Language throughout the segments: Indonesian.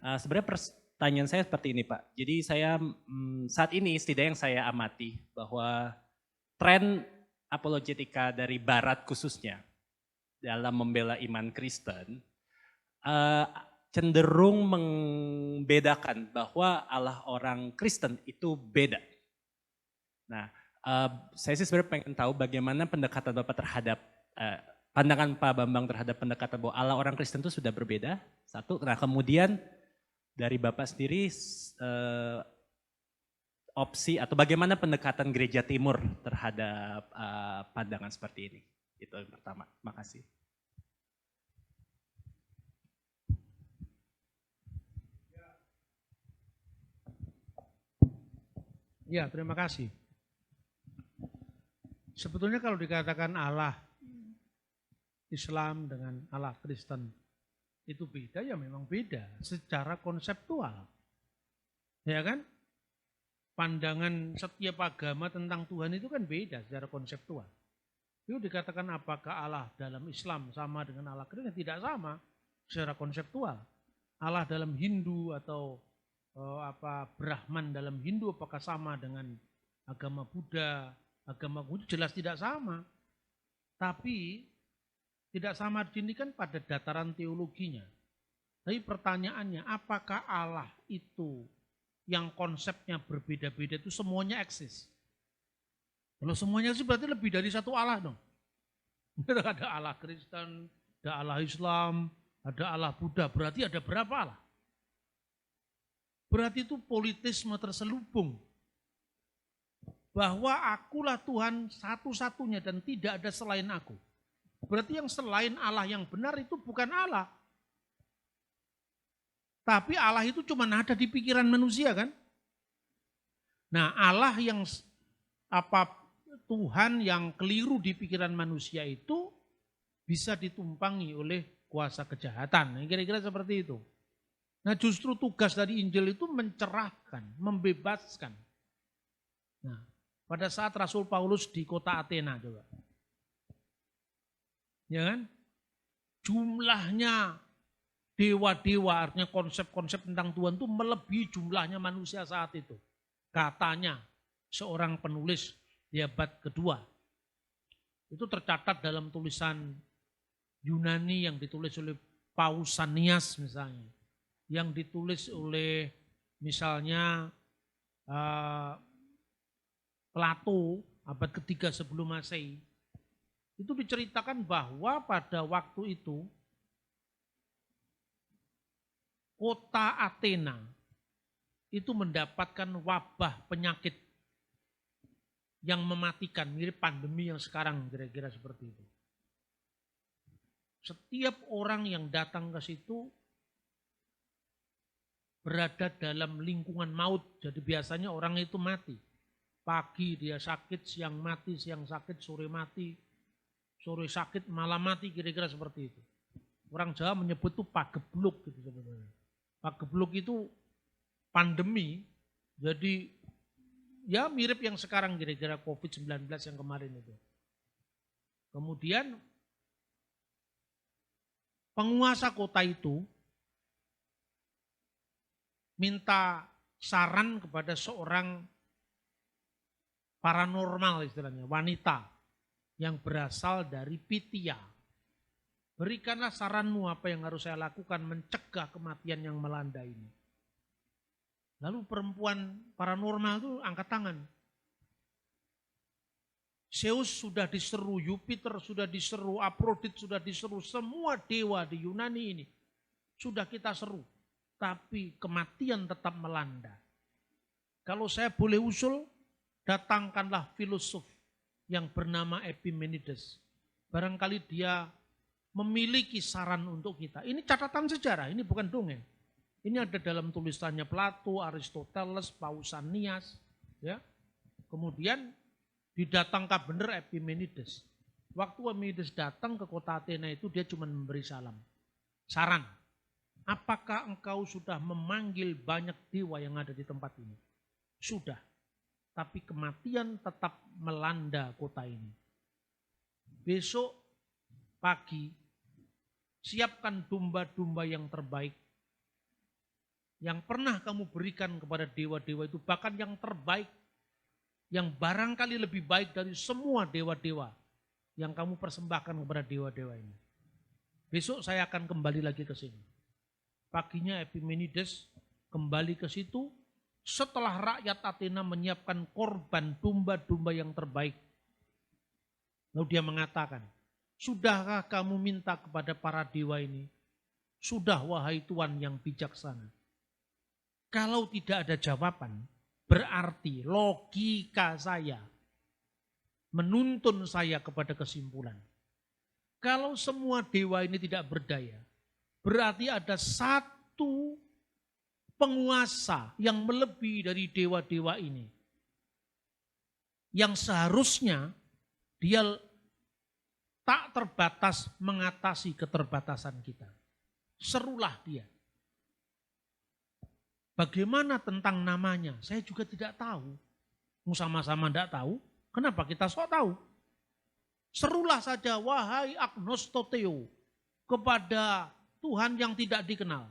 Sebenarnya pertanyaan saya seperti ini Pak. Jadi saya saat ini setidaknya yang saya amati bahwa tren apologetika dari Barat khususnya dalam membela iman Kristen cenderung membedakan bahwa Allah orang Kristen itu beda. Nah, saya sih sebenarnya pengen tahu bagaimana pendekatan Bapak terhadap pandangan Pak Bambang terhadap pendekatan bahwa Allah orang Kristen itu sudah berbeda. Satu, nah kemudian dari Bapak sendiri opsi atau bagaimana pendekatan Gereja Timur terhadap pandangan seperti ini? Itu yang pertama. Makasih. Ya, terima kasih. Sebetulnya kalau dikatakan Allah Islam dengan Allah Kristen itu beda, ya memang beda secara konseptual. Ya kan? Pandangan setiap agama tentang Tuhan itu kan beda secara konseptual. Itu dikatakan apakah Allah dalam Islam sama dengan Allah Kristen? Tidak sama secara konseptual. Allah dalam Hindu atau Brahman dalam Hindu apakah sama dengan agama Buddha, agama Buddha jelas tidak sama. Tapi tidak sama di sini kan pada dataran teologinya. Tapi pertanyaannya, apakah Allah itu yang konsepnya berbeda-beda itu semuanya eksis? Kalau semuanya sih berarti lebih dari satu Allah dong. Ada Allah Kristen, ada Allah Islam, ada Allah Buddha, berarti ada berapa Allah? Berarti itu politisme terselubung. Bahwa akulah Tuhan satu-satunya dan tidak ada selain aku. Berarti yang selain Allah yang benar itu bukan Allah. Tapi Allah itu cuma ada di pikiran manusia kan. Nah Allah yang Tuhan yang keliru di pikiran manusia itu bisa ditumpangi oleh kuasa kejahatan. Kira-kira seperti itu. Nah justru tugas dari Injil itu mencerahkan, membebaskan. Nah pada saat Rasul Paulus di kota Athena coba. Ya kan? Jumlahnya dewa-dewa, artinya konsep-konsep tentang Tuhan itu melebihi jumlahnya manusia saat itu. Katanya seorang penulis di abad kedua. Itu tercatat dalam tulisan Yunani yang ditulis oleh Pausanias misalnya. Yang ditulis oleh misalnya Plato abad ketiga sebelum Masehi. Itu diceritakan bahwa pada waktu itu kota Athena itu mendapatkan wabah penyakit yang mematikan, mirip pandemi yang sekarang kira-kira seperti itu. Setiap orang yang datang ke situ berada dalam lingkungan maut, jadi biasanya orang itu mati. Pagi dia sakit, siang mati, siang sakit, sore mati, sore sakit, malam mati, kira-kira seperti itu. Orang Jawa menyebut itu pagebluk gitu sebenarnya. Pagebluk itu pandemi, jadi ya mirip yang sekarang kira-kira COVID-19 yang kemarin itu. Kemudian penguasa kota itu minta saran kepada seorang paranormal istilahnya, wanita yang berasal dari Pitia. Berikanlah saranmu apa yang harus saya lakukan mencegah kematian yang melanda ini. Lalu perempuan paranormal itu angkat tangan. Zeus sudah diseru, Jupiter sudah diseru, Aphrodite sudah diseru, semua dewa di Yunani ini sudah kita seru. Tapi kematian tetap melanda. Kalau saya boleh usul, datangkanlah filosof yang bernama Epimenides. Barangkali dia memiliki saran untuk kita. Ini catatan sejarah, ini bukan dongeng. Ini ada dalam tulisannya Plato, Aristoteles, Pausanias. Ya. Kemudian didatangkan benar Epimenides. Waktu Epimenides datang ke kota Athena itu dia cuma memberi saran. Apakah engkau sudah memanggil banyak dewa yang ada di tempat ini? Sudah. Tapi kematian tetap melanda kota ini. Besok pagi, siapkan domba-domba yang terbaik. yang pernah kamu berikan kepada dewa-dewa itu, bahkan yang terbaik, yang barangkali lebih baik dari semua dewa-dewa yang kamu persembahkan kepada dewa-dewa ini. Besok saya akan kembali lagi ke sini. Paginya Epimenides kembali ke situ setelah rakyat Athena menyiapkan korban domba-domba yang terbaik. Lalu dia mengatakan, sudahkah kamu minta kepada para dewa ini? Sudah, wahai Tuan yang bijaksana. Kalau tidak ada jawaban, berarti logika saya menuntun saya kepada kesimpulan. Kalau semua dewa ini tidak berdaya, berarti ada satu penguasa yang melebihi dari dewa-dewa ini. Yang seharusnya dia tak terbatas mengatasi keterbatasan kita. Serulah dia. Bagaimana tentang namanya? Saya juga tidak tahu. Sama-sama tidak tahu. Kenapa kita sok tahu? Serulah saja, wahai agnostoteo, kepada Tuhan yang tidak dikenal.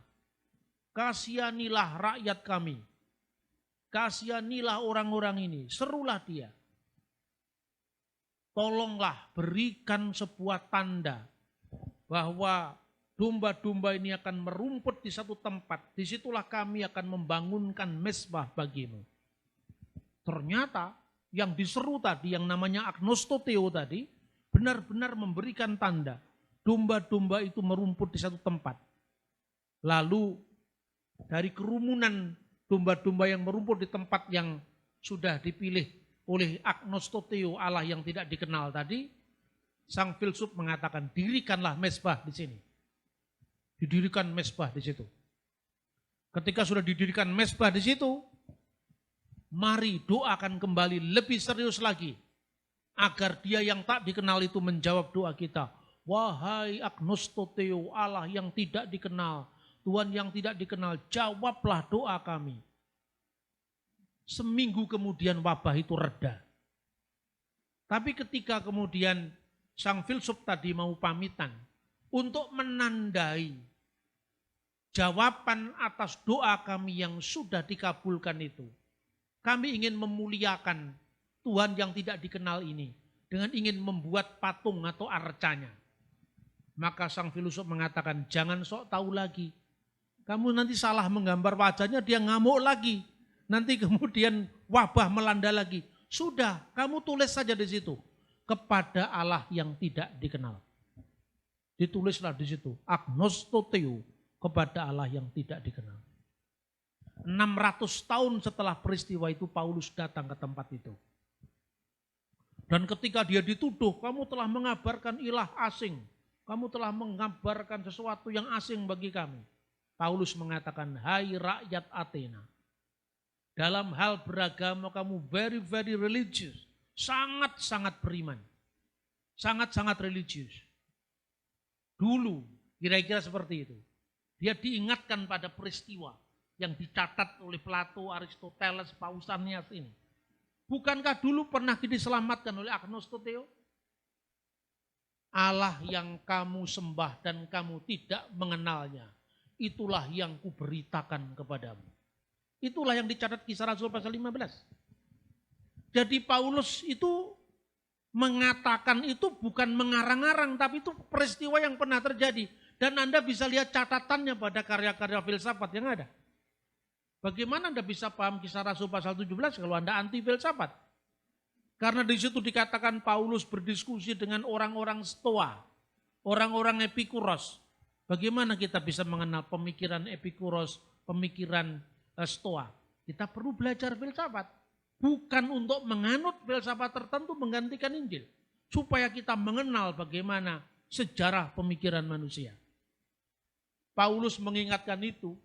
Kasihanilah rakyat kami. Kasihanilah orang-orang ini. Serulah dia. Tolonglah berikan sebuah tanda bahwa domba-domba ini akan merumput di satu tempat. Disitulah kami akan membangunkan mezbah bagimu. Ternyata yang diseru tadi, yang namanya agnostoteo tadi, benar-benar memberikan tanda. Domba-domba itu merumput di satu tempat. Lalu dari kerumunan domba-domba yang merumput di tempat yang sudah dipilih oleh agnostoteo, Allah yang tidak dikenal tadi, sang filsuf mengatakan, dirikanlah mezbah di sini. Didirikan mezbah di situ. Ketika sudah didirikan mezbah di situ, mari doakan kembali lebih serius lagi. Agar dia yang tak dikenal itu menjawab doa kita. Wahai agnostoteo, Allah yang tidak dikenal, Tuhan yang tidak dikenal, jawablah doa kami. Seminggu kemudian wabah itu reda. Tapi ketika kemudian sang filsuf tadi mau pamitan untuk menandai jawaban atas doa kami yang sudah dikabulkan itu, kami ingin memuliakan Tuhan yang tidak dikenal ini dengan ingin membuat patung atau arcanya. Maka sang filosof mengatakan, jangan sok tahu lagi. Kamu nanti salah menggambar wajahnya, dia ngamuk lagi. Nanti kemudian wabah melanda lagi. Sudah, kamu tulis saja di situ. Kepada Allah yang tidak dikenal. Ditulislah di situ, agnostoteo, kepada Allah yang tidak dikenal. 600 tahun setelah peristiwa itu, Paulus datang ke tempat itu. Dan ketika dia dituduh, kamu telah mengabarkan ilah asing. Kamu telah mengabarkan sesuatu yang asing bagi kami. Paulus mengatakan, hai rakyat Athena. Dalam hal beragama kamu very, very religious. Sangat-sangat beriman. Sangat-sangat religius. Dulu, kira-kira seperti itu. Dia diingatkan pada peristiwa yang dicatat oleh Plato, Aristoteles, Pausanias ini. Bukankah dulu pernah diselamatkan oleh agnostoteo? Allah yang kamu sembah dan kamu tidak mengenalnya, itulah yang kuberitakan kepadamu. Itulah yang dicatat Kisah Rasul pasal 15. Jadi Paulus itu mengatakan itu bukan mengarang-arang, tapi itu peristiwa yang pernah terjadi. Dan Anda bisa lihat catatannya pada karya-karya filsafat yang ada. Bagaimana Anda bisa paham Kisah Rasul pasal 17 kalau Anda anti filsafat? Karena di situ dikatakan Paulus berdiskusi dengan orang-orang Stoa, orang-orang Epikuros. Bagaimana kita bisa mengenal pemikiran Epikuros, pemikiran Stoa? Kita perlu belajar filsafat. Bukan untuk menganut filsafat tertentu menggantikan Injil. Supaya kita mengenal bagaimana sejarah pemikiran manusia. Paulus mengingatkan itu.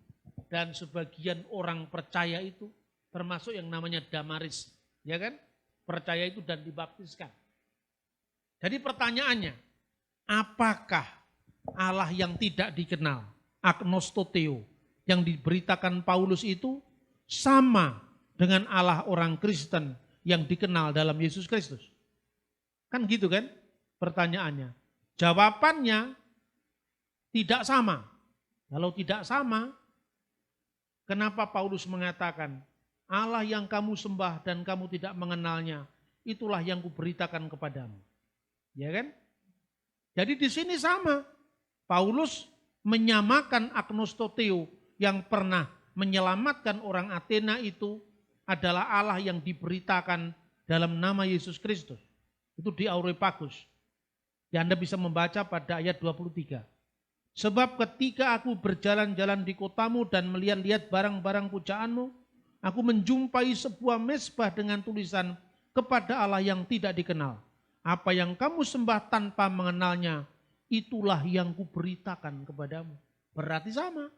Dan sebagian orang percaya itu, termasuk yang namanya Damaris, ya kan? Percaya itu dan dibaptiskan. Jadi pertanyaannya, apakah Allah yang tidak dikenal, agnostoteo, yang diberitakan Paulus itu sama dengan Allah orang Kristen yang dikenal dalam Yesus Kristus? Kan gitu kan pertanyaannya. Jawabannya tidak sama. Kalau tidak sama, Kenapa Paulus mengatakan, Allah yang kamu sembah dan kamu tidak mengenalnya, itulah yang kuberitakan kepadamu. Ya kan? Jadi di sini sama. Paulus menyamakan Agnostoteo yang pernah menyelamatkan orang Athena itu adalah Allah yang diberitakan dalam nama Yesus Kristus. Itu di Areopagus. Ya, Anda bisa membaca pada ayat 23. Sebab ketika aku berjalan-jalan di kotamu dan melihat-lihat barang-barang pujaanmu, aku menjumpai sebuah mezbah dengan tulisan kepada Allah yang tidak dikenal. Apa yang kamu sembah tanpa mengenalnya, itulah yang kuberitakan kepadamu. Berarti sama.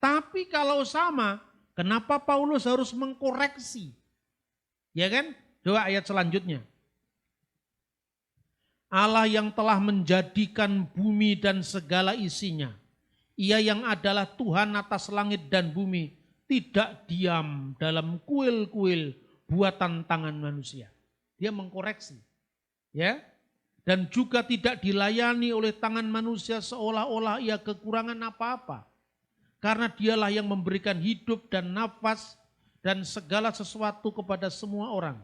Tapi kalau sama, kenapa Paulus harus mengkoreksi? Ya kan? Doa ayat selanjutnya. Allah yang telah menjadikan bumi dan segala isinya. Ia yang adalah Tuhan atas langit dan bumi. Tidak diam dalam kuil-kuil buatan tangan manusia. Dia mengkoreksi. Ya. Dan juga tidak dilayani oleh tangan manusia seolah-olah ia kekurangan apa-apa. Karena dialah yang memberikan hidup dan nafas dan segala sesuatu kepada semua orang.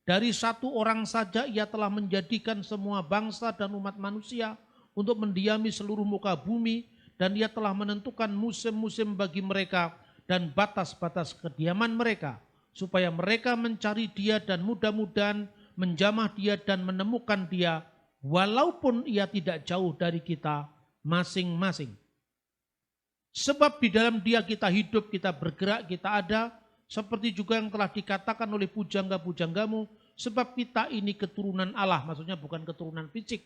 Dari satu orang saja ia telah menjadikan semua bangsa dan umat manusia untuk mendiami seluruh muka bumi, dan ia telah menentukan musim-musim bagi mereka dan batas-batas kediaman mereka, supaya mereka mencari dia dan mudah-mudahan menjamah dia dan menemukan dia, walaupun ia tidak jauh dari kita masing-masing. Sebab di dalam dia kita hidup, kita bergerak, kita ada, seperti juga yang telah dikatakan oleh pujangga-pujanggamu, sebab kita ini keturunan Allah, maksudnya bukan keturunan fisik.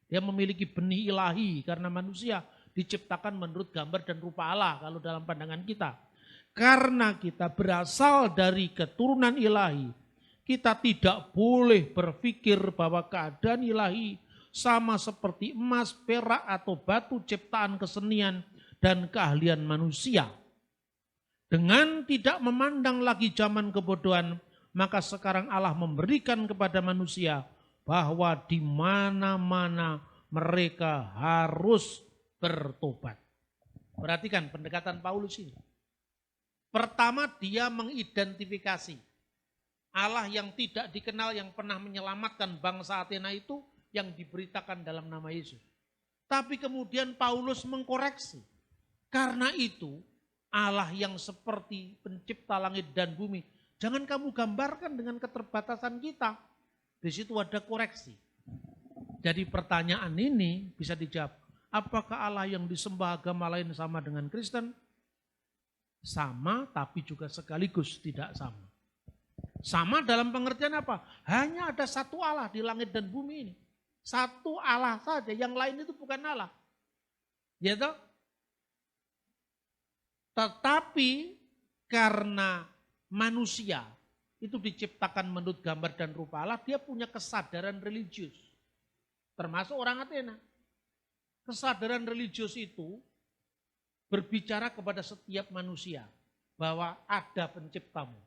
Dia memiliki benih ilahi karena manusia diciptakan menurut gambar dan rupa Allah kalau dalam pandangan kita. Karena kita berasal dari keturunan ilahi, kita tidak boleh berpikir bahwa keadaan ilahi sama seperti emas, perak atau batu ciptaan kesenian dan keahlian manusia. Dengan tidak memandang lagi zaman kebodohan, maka sekarang Allah memberikan kepada manusia bahwa di mana-mana mereka harus bertobat. Perhatikan pendekatan Paulus ini. Pertama, dia mengidentifikasi Allah yang tidak dikenal, yang pernah menyelamatkan bangsa Athena itu, yang diberitakan dalam nama Yesus. Tapi kemudian Paulus mengkoreksi. Karena itu Allah yang seperti pencipta langit dan bumi, jangan kamu gambarkan dengan keterbatasan kita. Di situ ada koreksi. Jadi pertanyaan ini bisa dijawab. Apakah Allah yang disembah agama lain sama dengan Kristen? Sama, tapi juga sekaligus tidak sama. Sama dalam pengertian apa? Hanya ada satu Allah di langit dan bumi ini. Satu Allah saja, yang lain itu bukan Allah. Ya toh? Tetapi karena manusia itu diciptakan menurut gambar dan rupa Allah, dia punya kesadaran religius. Termasuk orang Athena. Kesadaran religius itu berbicara kepada setiap manusia bahwa ada penciptamu.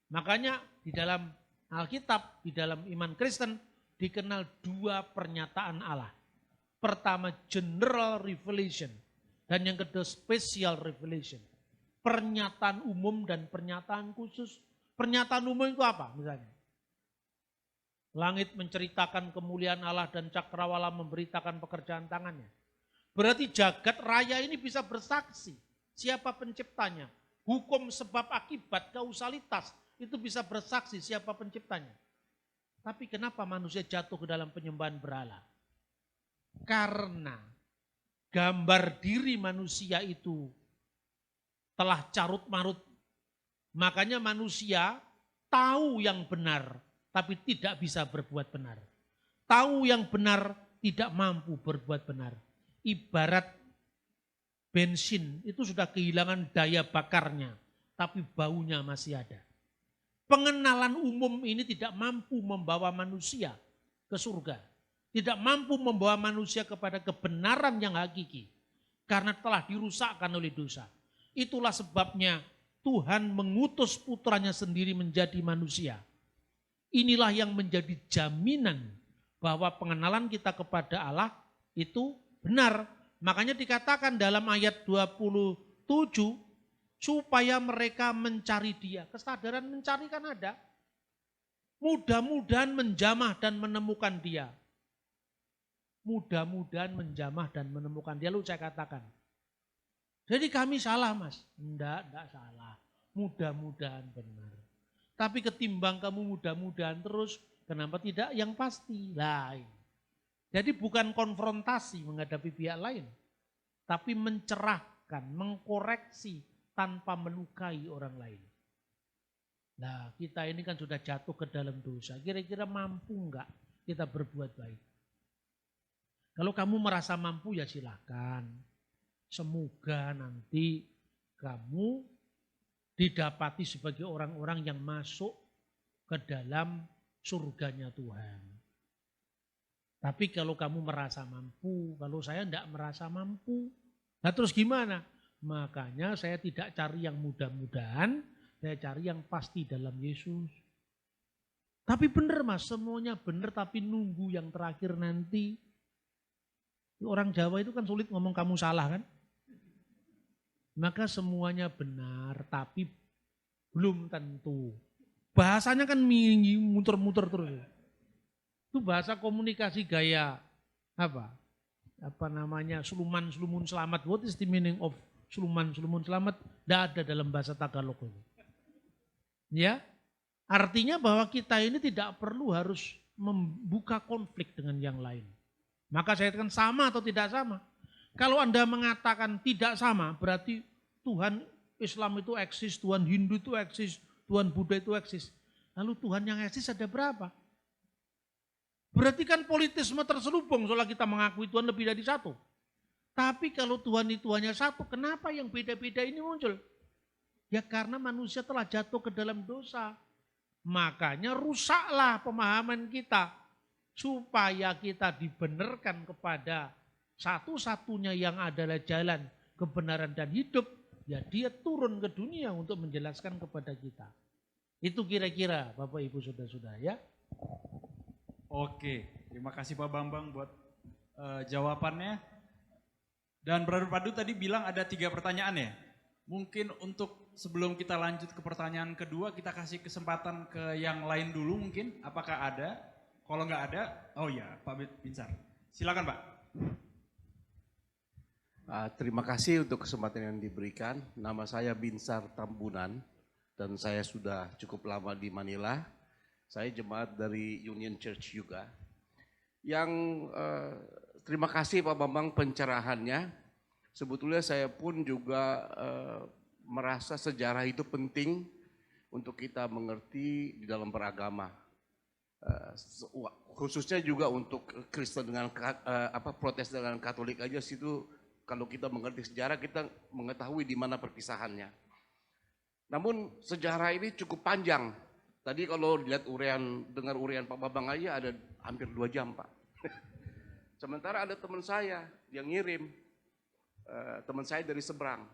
Makanya di dalam Alkitab, di dalam iman Kristen dikenal dua pernyataan Allah. Pertama general revelation dan yang kedua special revelation. Pernyataan umum dan pernyataan khusus. Pernyataan umum itu apa misalnya? Langit menceritakan kemuliaan Allah dan cakrawala memberitakan pekerjaan tangannya. Berarti jagat raya ini bisa bersaksi siapa penciptanya. Hukum sebab akibat kausalitas itu bisa bersaksi siapa penciptanya. Tapi kenapa manusia jatuh ke dalam penyembahan berhala? Karena gambar diri manusia itu telah carut marut. Makanya manusia tahu yang benar tapi tidak bisa berbuat benar. Tahu yang benar tidak mampu berbuat benar. Ibarat bensin itu sudah kehilangan daya bakarnya tapi baunya masih ada. Pengenalan umum ini tidak mampu membawa manusia ke surga. Tidak mampu membawa manusia kepada kebenaran yang hakiki. Karena telah dirusakkan oleh dosa. Itulah sebabnya Tuhan mengutus putranya sendiri menjadi manusia. Inilah yang menjadi jaminan bahwa pengenalan kita kepada Allah itu benar. Makanya dikatakan dalam ayat 27, supaya mereka mencari Dia. Kesadaran mencari kan ada. Mudah-mudahan menjamah dan menemukan Dia. Mudah-mudahan menjamah dan menemukan Dia. Lalu saya katakan, jadi kami salah Mas? Enggak salah. Mudah-mudahan benar. Tapi ketimbang kamu mudah-mudahan terus, kenapa tidak yang pasti? Lain. Jadi bukan konfrontasi menghadapi pihak lain, tapi mencerahkan, mengkoreksi tanpa melukai orang lain. Nah, kita ini kan sudah jatuh ke dalam dosa. Kira-kira mampu enggak kita berbuat baik? Kalau kamu merasa mampu ya silakan. Semoga nanti kamu didapati sebagai orang-orang yang masuk ke dalam surganya Tuhan. Tapi kalau kamu merasa mampu, kalau saya tidak merasa mampu, nah terus gimana? Makanya saya tidak cari yang mudah-mudahan, saya cari yang pasti dalam Yesus. Tapi benar Mas, semuanya benar tapi nunggu yang terakhir nanti. Orang Jawa itu kan sulit ngomong kamu salah kan? Maka semuanya benar tapi belum tentu. Bahasanya kan muter-muter terus. Itu bahasa komunikasi gaya apa? Apa namanya? Suluman-sulumun selamat. What is the meaning of suluman-sulumun selamat? Tidak ada dalam bahasa Tagalog itu. Ya, artinya bahwa kita ini tidak perlu harus membuka konflik dengan yang lain. Maka saya katakan sama atau tidak sama. Kalau Anda mengatakan tidak sama, berarti Tuhan Islam itu eksis, Tuhan Hindu itu eksis, Tuhan Buddha itu eksis. Lalu Tuhan yang eksis ada berapa? Berarti kan politisme terselubung soalnya kita mengakui Tuhan lebih dari satu. Tapi kalau Tuhan itu hanya satu, kenapa yang beda-beda ini muncul? Ya karena manusia telah jatuh ke dalam dosa. Makanya rusaklah pemahaman kita. Supaya kita dibenarkan kepada satu-satunya yang adalah jalan kebenaran dan hidup. Ya dia turun ke dunia untuk menjelaskan kepada kita. Itu kira-kira Bapak Ibu Saudara-saudara ya. Oke, terima kasih Pak Bambang buat jawabannya. Dan Brother Padu tadi bilang ada 3 pertanyaan ya. Mungkin untuk sebelum kita lanjut ke pertanyaan kedua, kita kasih kesempatan ke yang lain dulu mungkin. Apakah ada? Kalau nggak ada, oh ya Pak Binsar. Silakan Pak. Terima kasih untuk kesempatan yang diberikan. Nama saya Binsar Tambunan dan saya sudah cukup lama di Manila. Saya jemaat dari Union Church juga. Yang terima kasih Pak Bambang pencerahannya. Sebetulnya saya pun juga merasa sejarah itu penting untuk kita mengerti di dalam beragama. Khususnya juga untuk Kristen dengan Protestan dengan Katolik aja situ kalau kita mengerti sejarah kita mengetahui di mana perpisahannya. Namun sejarah ini cukup panjang. Tadi kalau dilihat dengar urean Pak Bambang aja ada hampir 2 jam Pak. Sementara ada teman saya yang ngirim, teman saya dari seberang.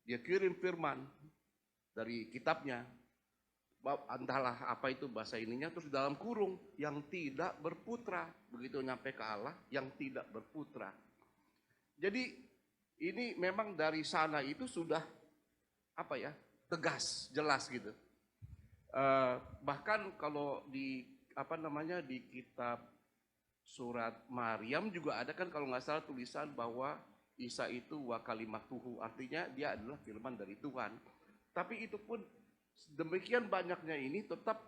Dia kirim firman dari kitabnya. Entahlah apa itu bahasa ininya, terus dalam kurung yang tidak berputra. Begitu nyampe ke Allah yang tidak berputra. Jadi ini memang dari sana itu sudah tegas, jelas gitu. Bahkan kalau di di kitab surat Maryam juga ada kan kalau nggak salah tulisan bahwa Isa itu wa kalimatuhu, artinya dia adalah firman dari Tuhan. Tapi itu pun demikian banyaknya ini tetap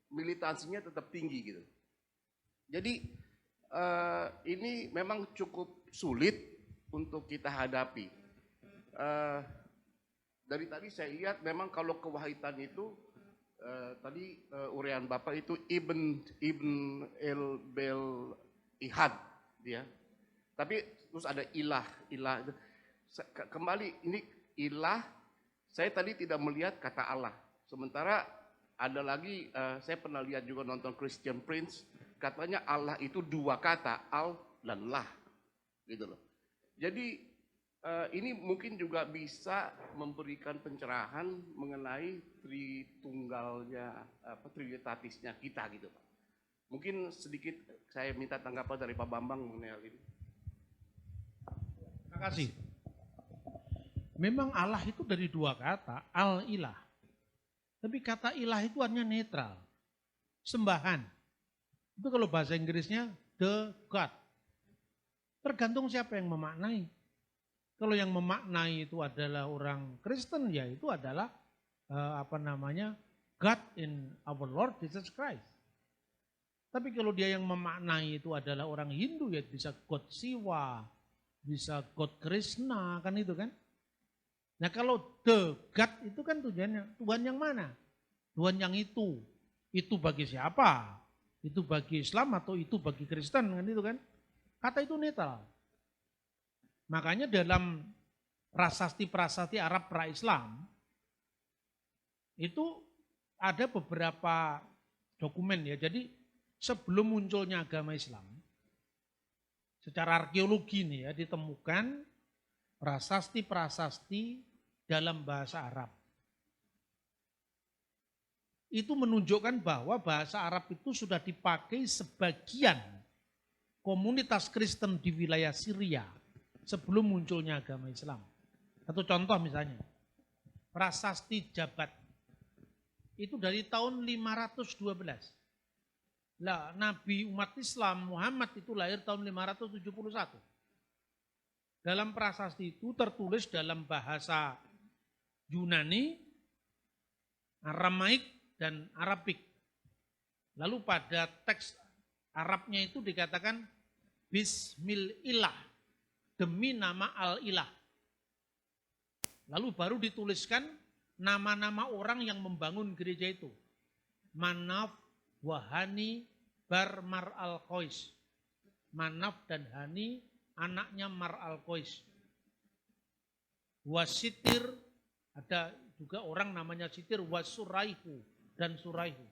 militansinya tetap tinggi gitu. Jadi ini memang cukup sulit untuk kita hadapi. Dari tadi saya lihat memang kalau kewahidan itu tadi urean Bapak itu Ibn el-Bel Ihad dia. Tapi terus ada ilah. Kembali ini ilah, saya tadi tidak melihat kata Allah. Sementara ada lagi saya pernah lihat juga nonton Christian Prince, katanya Allah itu 2 kata, al dan lah. Gitu loh. Jadi ini mungkin juga bisa memberikan pencerahan mengenai trinitatisnya kita gitu Pak. Mungkin sedikit saya minta tanggapan dari Pak Bambang mengenai hal ini. Terima kasih. Memang Allah itu dari dua kata, al-ilah. Tapi kata ilah itu hanya netral. Sembahan. Itu kalau bahasa Inggrisnya the God. Tergantung siapa yang memaknai. Kalau yang memaknai itu adalah orang Kristen, ya itu adalah God in our Lord Jesus Christ. Tapi kalau dia yang memaknai itu adalah orang Hindu, ya bisa God Siwa, bisa God Krishna, kan itu kan. Nah kalau the God itu kan tujuannya, Tuhan yang mana? Tuhan yang itu. Itu bagi siapa? Itu bagi Islam atau itu bagi Kristen, kan itu kan. Kata itu netral. Makanya dalam prasasti-prasasti Arab pra-Islam, itu ada beberapa dokumen ya. Jadi sebelum munculnya agama Islam, secara arkeologi nih ya, ditemukan prasasti-prasasti dalam bahasa Arab. Itu menunjukkan bahwa bahasa Arab itu sudah dipakai sebagian komunitas Kristen di wilayah Syria sebelum munculnya agama Islam. Satu contoh misalnya, prasasti Jabat. Itu dari tahun 512. Lah, Nabi umat Islam Muhammad itu lahir tahun 571. Dalam prasasti itu tertulis dalam bahasa Yunani, Aramaik, dan Arabik. Lalu pada teks Arabnya itu dikatakan Bismillah, demi nama Al-Ilah. Lalu baru dituliskan nama-nama orang yang membangun gereja itu. Manaf, Wahani, Bar Mar al-Qais. Manaf dan Hani anaknya Mar al-Qais. Wasitir, ada juga orang namanya Sitir, Wasuraihu dan Suraihu.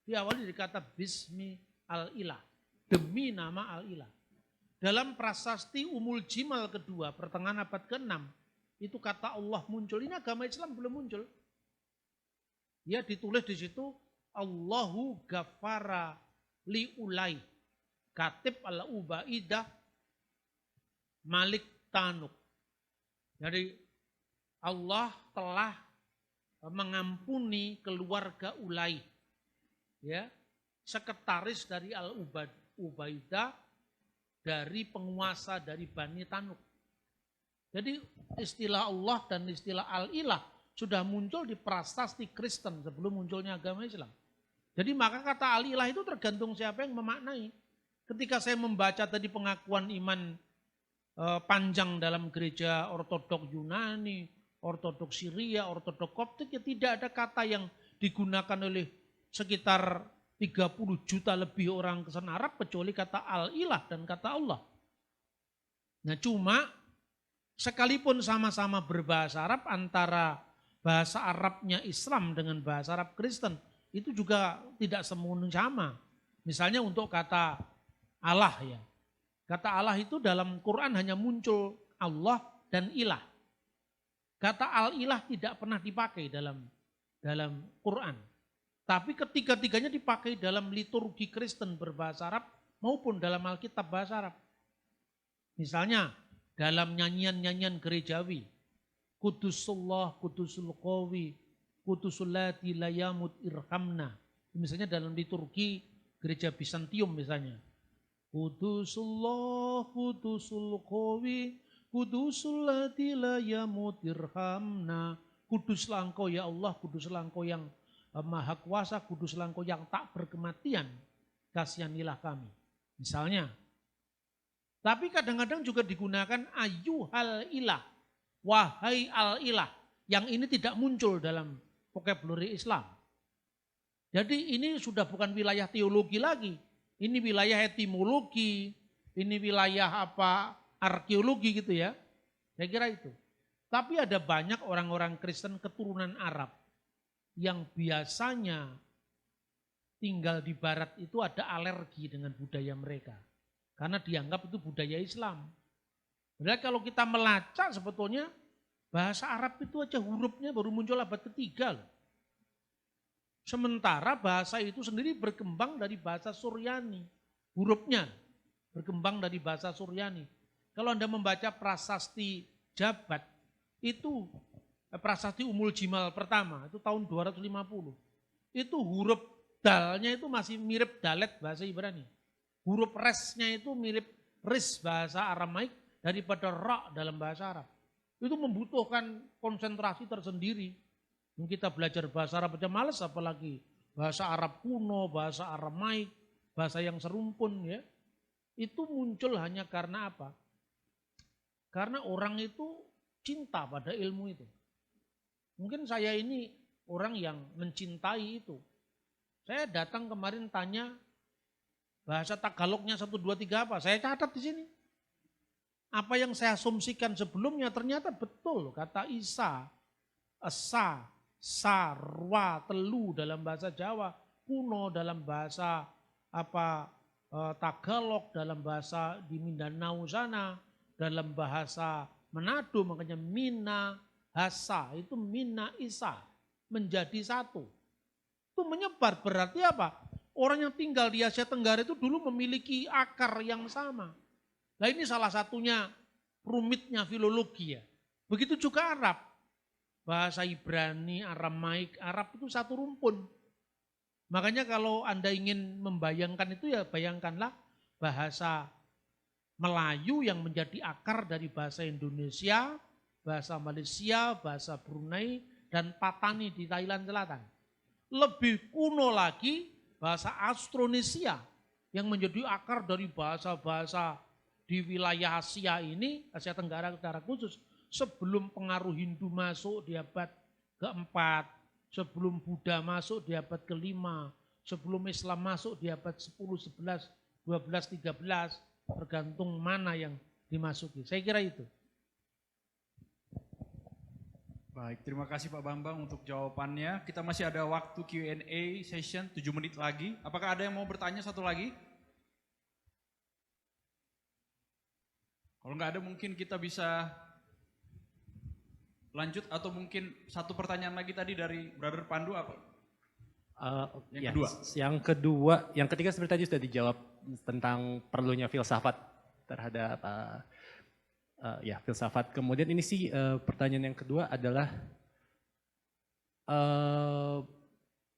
Diawali dikata Bismi al-Ilah, demi nama al-Ilah. Dalam prasasti Umul Jimal kedua, pertengahan abad ke-6, itu kata Allah muncul. Ini agama Islam belum muncul. Ya ditulis di situ, Allahu Ghafara li'ulai, Katib al-Ubaidah Malik Tanuk. Jadi Allah telah mengampuni keluarga Ulai, ya, sekretaris dari Al-Ubaidah, dari penguasa dari Bani Tanuk. Jadi istilah Allah dan istilah Al-Ilah sudah muncul di prasasti Kristen sebelum munculnya agama Islam. Jadi maka kata Al-Ilah itu tergantung siapa yang memaknai. Ketika saya membaca tadi pengakuan iman panjang dalam gereja Ortodok Yunani, Ortodok Syria, Ortodok Koptik, ya tidak ada kata yang digunakan oleh sekitar 30 juta lebih orang Kristen Arab kecuali kata Al-Ilah dan kata Allah. Nah cuma sekalipun sama-sama berbahasa Arab, antara bahasa Arabnya Islam dengan bahasa Arab Kristen itu juga tidak semuanya sama. Misalnya untuk kata Allah ya. Kata Allah itu dalam Quran hanya muncul Allah dan ilah. Kata al-ilah tidak pernah dipakai dalam Quran. Tapi ketiga-tiganya dipakai dalam liturgi Kristen berbahasa Arab maupun dalam Alkitab bahasa Arab. Misalnya dalam nyanyian-nyanyian gerejawi, Kudusullah, Kudusul Qawi, Kudusul Lati Layamut Irhamna. Misalnya dalam liturgi gereja Bizantium misalnya. Kudusullah, Kudusul Qawi, Kudusul Lati Layamut Irhamna. Kuduslah Engkau ya Allah, kuduslah Engkau yang Maha Kuasa, kuduslah Engkau yang tak berkematian, kasihanilah kami. Misalnya. Tapi kadang-kadang juga digunakan ayyuhal ilah, wahai al-ilah. Yang ini tidak muncul dalam vocabulary Islam. Jadi ini sudah bukan wilayah teologi lagi. Ini wilayah etimologi, ini wilayah arkeologi gitu ya. Saya kira itu. Tapi ada banyak orang-orang Kristen keturunan Arab yang biasanya tinggal di barat itu ada alergi dengan budaya mereka. Karena dianggap itu budaya Islam. Padahal kalau kita melacak sebetulnya bahasa Arab itu aja hurufnya baru muncul abad ketiga loh. Sementara bahasa itu sendiri berkembang dari bahasa Suryani. Hurufnya berkembang dari bahasa Suryani. Kalau Anda membaca prasasti Jabat, itu prasasti Umul Jimal pertama, itu tahun 250. Itu huruf dalnya itu masih mirip dalet bahasa Ibrani. Huruf resnya itu mirip ris bahasa Aramaik daripada ra dalam bahasa Arab. Itu membutuhkan konsentrasi tersendiri. Kita belajar bahasa Arab aja males, apalagi bahasa Arab kuno, bahasa Aramaik, bahasa yang serumpun ya. Itu muncul hanya karena apa? Karena orang itu cinta pada ilmu itu. Mungkin saya ini orang yang mencintai itu. Saya datang kemarin tanya bahasa Tagalognya 1, 2, 3 apa? Saya catat di sini. Apa yang saya asumsikan sebelumnya ternyata betul. Kata Isa, esa, sarwa, telu dalam bahasa Jawa, kuno dalam bahasa Tagalog, dalam bahasa di Mindanao sana, dalam bahasa Manado makanya Mina, Hasa, itu Mina Isa, menjadi satu. Itu menyebar, berarti apa? Orang yang tinggal di Asia Tenggara itu dulu memiliki akar yang sama. Nah ini salah satunya rumitnya filologi ya. Begitu juga Arab. Bahasa Ibrani, Aramaik, Arab itu satu rumpun. Makanya kalau Anda ingin membayangkan itu ya bayangkanlah bahasa Melayu yang menjadi akar dari bahasa Indonesia, bahasa Malaysia, bahasa Brunei, dan Patani di Thailand Selatan. Lebih kuno lagi bahasa Austronesia yang menjadi akar dari bahasa-bahasa di wilayah Asia ini, Asia Tenggara secara khusus, sebelum pengaruh Hindu masuk di abad keempat, sebelum Buddha masuk di abad kelima, sebelum Islam masuk di abad 10, 11, 12, 13, tergantung mana yang dimasuki. Saya kira itu. Baik, terima kasih Pak Bambang untuk jawabannya. Kita masih ada waktu Q&A session 7 menit lagi. Apakah ada yang mau bertanya satu lagi? Kalau nggak ada mungkin kita bisa lanjut atau mungkin satu pertanyaan lagi tadi dari Brother Pandu apa? Yang ketiga seperti tadi sudah dijawab tentang perlunya filsafat terhadap filsafat. Kemudian ini sih pertanyaan yang kedua adalah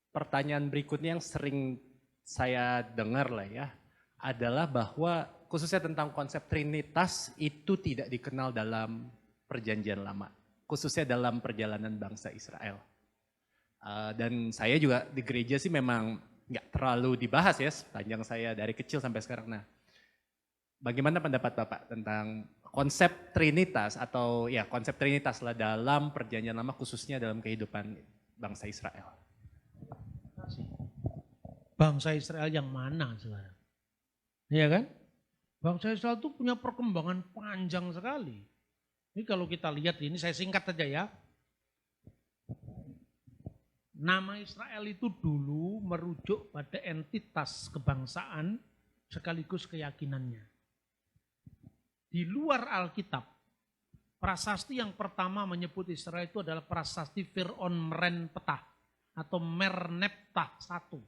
pertanyaan berikutnya yang sering saya dengar lah ya, adalah bahwa khususnya tentang konsep Trinitas itu tidak dikenal dalam Perjanjian Lama, khususnya dalam perjalanan bangsa Israel. Dan saya juga di gereja sih memang nggak terlalu dibahas ya sepanjang saya dari kecil sampai sekarang. Nah, bagaimana pendapat Bapak tentang konsep Trinitas atau ya konsep Trinitas lah dalam Perjanjian Lama khususnya dalam kehidupan bangsa Israel? Bangsa Israel yang mana sekarang? Iya kan? Bangsa Israel itu punya perkembangan panjang sekali. Ini kalau kita lihat ini, saya singkat saja ya. Nama Israel itu dulu merujuk pada entitas kebangsaan sekaligus keyakinannya. Di luar Alkitab, prasasti yang pertama menyebut Israel itu adalah prasasti Fir'aun Merenpetah atau Merneptah I,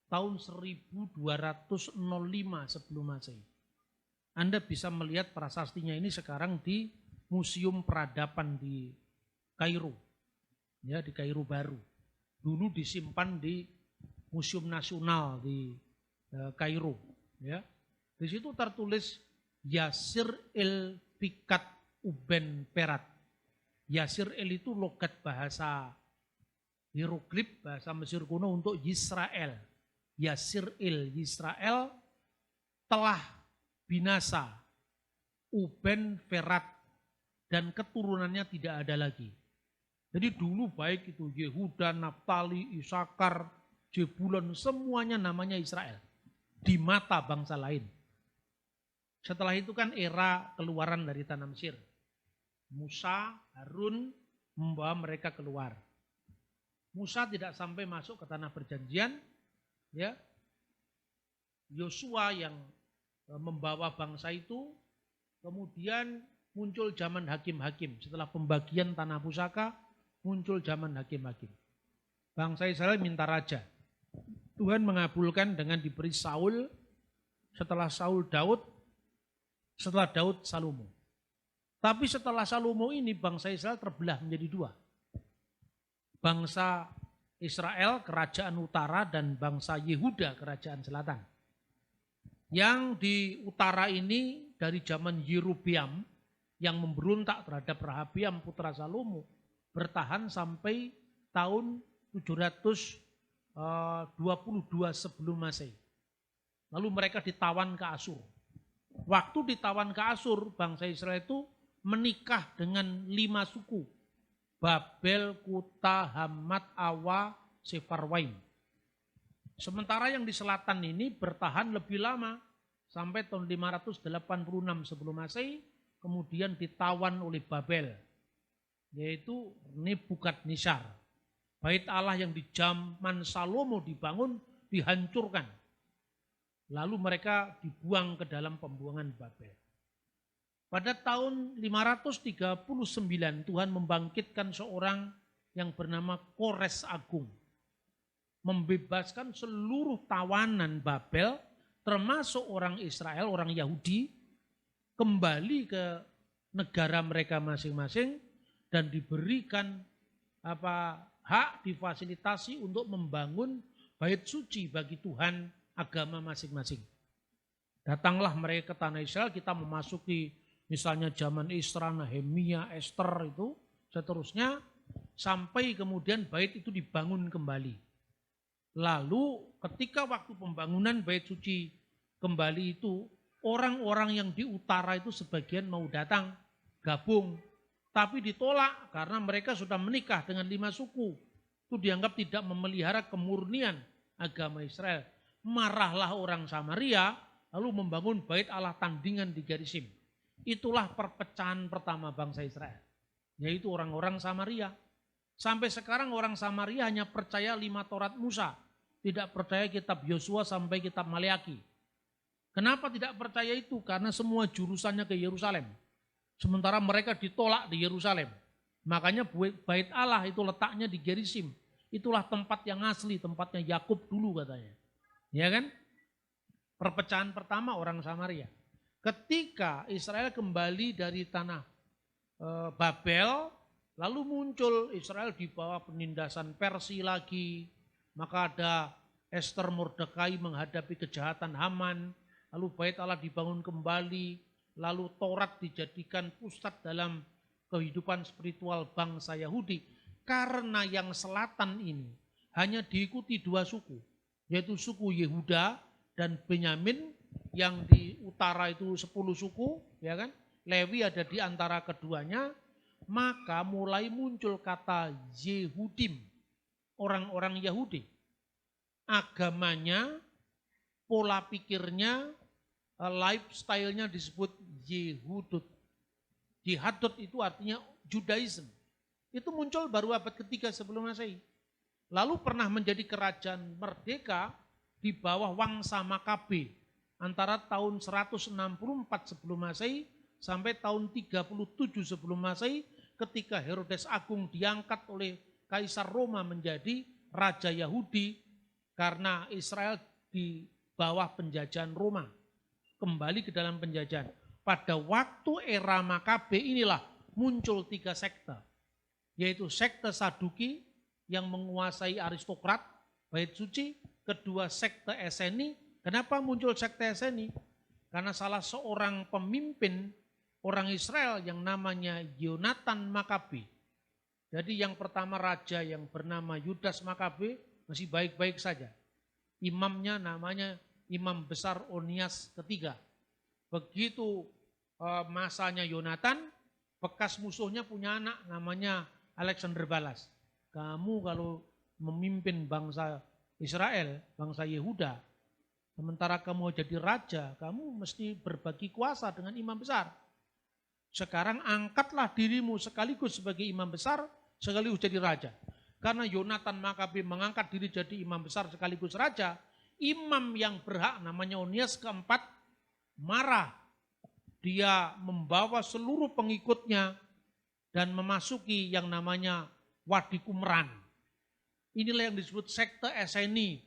tahun 1205 sebelum Masehi. Anda bisa melihat prasastinya ini sekarang di Museum Peradaban di Kairo, ya di Kairo baru. Dulu disimpan di Museum Nasional di Kairo, ya. Di situ tertulis Yasir el Pikat Uben Perat. Yasir el itu logat bahasa hieroglif bahasa Mesir kuno untuk Yisrael. Yasir el Yisrael telah binasa. Uben Perat dan keturunannya tidak ada lagi. Jadi dulu baik itu Yehuda, Naftali, Isakar, Jebulon, semuanya namanya Israel. Di mata bangsa lain. Setelah itu kan era keluaran dari tanah Mesir. Musa, Harun membawa mereka keluar. Musa tidak sampai masuk ke tanah perjanjian. Ya, Yosua yang membawa bangsa itu. Kemudian muncul zaman hakim-hakim. Setelah pembagian tanah pusaka, muncul zaman hakim-hakim. Bangsa Israel minta raja. Tuhan mengabulkan dengan diberi Saul, setelah Saul Daud, setelah Daud Salomo. Tapi setelah Salomo ini bangsa Israel terbelah menjadi dua. Bangsa Israel kerajaan utara dan bangsa Yehuda kerajaan selatan. Yang di utara ini dari zaman Yerobeam yang memberontak terhadap Rehabiam putra Salomo bertahan sampai tahun 722 sebelum Masehi. Lalu mereka ditawan ke Asur. Waktu ditawan ke Asur, bangsa Israel itu menikah dengan 5 suku. Babel, Kuta, Hamat, Awa, Sefarwaim. Sementara yang di selatan ini bertahan lebih lama, sampai tahun 586 sebelum Masehi, kemudian ditawan oleh Babel, yaitu Nebukadnezar. Bait Allah yang di zaman Salomo dibangun, dihancurkan. Lalu mereka dibuang ke dalam pembuangan Babel. Pada tahun 539 Tuhan membangkitkan seorang yang bernama Kores Agung. Membebaskan seluruh tawanan Babel termasuk orang Israel, orang Yahudi kembali ke negara mereka masing-masing dan diberikan hak difasilitasi untuk membangun bait suci bagi Tuhan agama masing-masing. Datanglah mereka ke tanah Israel, kita memasuki misalnya zaman Isra, Nehemia, Esther itu, seterusnya sampai kemudian bait itu dibangun kembali. Lalu ketika waktu pembangunan bait suci kembali itu, orang-orang yang di utara itu sebagian mau datang gabung, tapi ditolak karena mereka sudah menikah dengan 5 suku. Itu dianggap tidak memelihara kemurnian agama Israel. Marahlah orang Samaria, lalu membangun bait Allah tandingan di Gerizim. Itulah perpecahan pertama bangsa Israel, yaitu orang-orang Samaria. Sampai sekarang orang Samaria hanya percaya 5 Taurat Musa, tidak percaya kitab Yosua sampai kitab Maleaki. Kenapa tidak percaya itu? Karena semua jurusannya ke Yerusalem. Sementara mereka ditolak di Yerusalem. Makanya bait Allah itu letaknya di Gerizim. Itulah tempat yang asli, tempatnya Yakub dulu katanya. Ya kan? Perpecahan pertama orang Samaria. Ketika Israel kembali dari tanah Babel, lalu muncul Israel di bawah penindasan Persia lagi. Maka ada Esther Mordekai menghadapi kejahatan Haman. Lalu bait Allah dibangun kembali. Lalu Taurat dijadikan pusat dalam kehidupan spiritual bangsa Yahudi. Karena yang selatan ini hanya diikuti 2 suku. Yaitu suku Yehuda dan Benyamin. Yang di utara itu 10 suku, ya kan? Lewi ada di antara keduanya, maka mulai muncul kata Yehudim, orang-orang Yahudi. Agamanya, pola pikirnya, lifestyle-nya disebut Yehudut. Jihadut itu artinya Judaism. Itu muncul baru abad ketiga sebelum Masehi. Lalu pernah menjadi kerajaan merdeka di bawah Wangsa Makabe. Antara tahun 164 sebelum Masehi sampai tahun 37 sebelum Masehi ketika Herodes Agung diangkat oleh Kaisar Roma menjadi Raja Yahudi karena Israel di bawah penjajahan Roma. Kembali ke dalam penjajahan. Pada waktu era Makabe inilah muncul 3 sekte. Yaitu sekte Saduki yang menguasai aristokrat, bait suci. Kedua sekte Eseni. Kenapa muncul sekte Eseni? Karena salah seorang pemimpin orang Israel yang namanya Yonatan Makabe. Jadi yang pertama raja yang bernama Yudas Makabe masih baik-baik saja. Imamnya namanya Imam Besar Onias ketiga. Begitu masanya Yonatan, bekas musuhnya punya anak namanya Alexander Balas. Kamu kalau memimpin bangsa Israel, bangsa Yehuda, sementara kamu jadi raja, kamu mesti berbagi kuasa dengan imam besar. Sekarang angkatlah dirimu sekaligus sebagai imam besar, sekaligus jadi raja. Karena Yonatan Makabe mengangkat diri jadi imam besar sekaligus raja, imam yang berhak namanya Onias keempat marah. Dia membawa seluruh pengikutnya dan memasuki yang namanya Wadi Qumran. Inilah yang disebut sekte Eseni.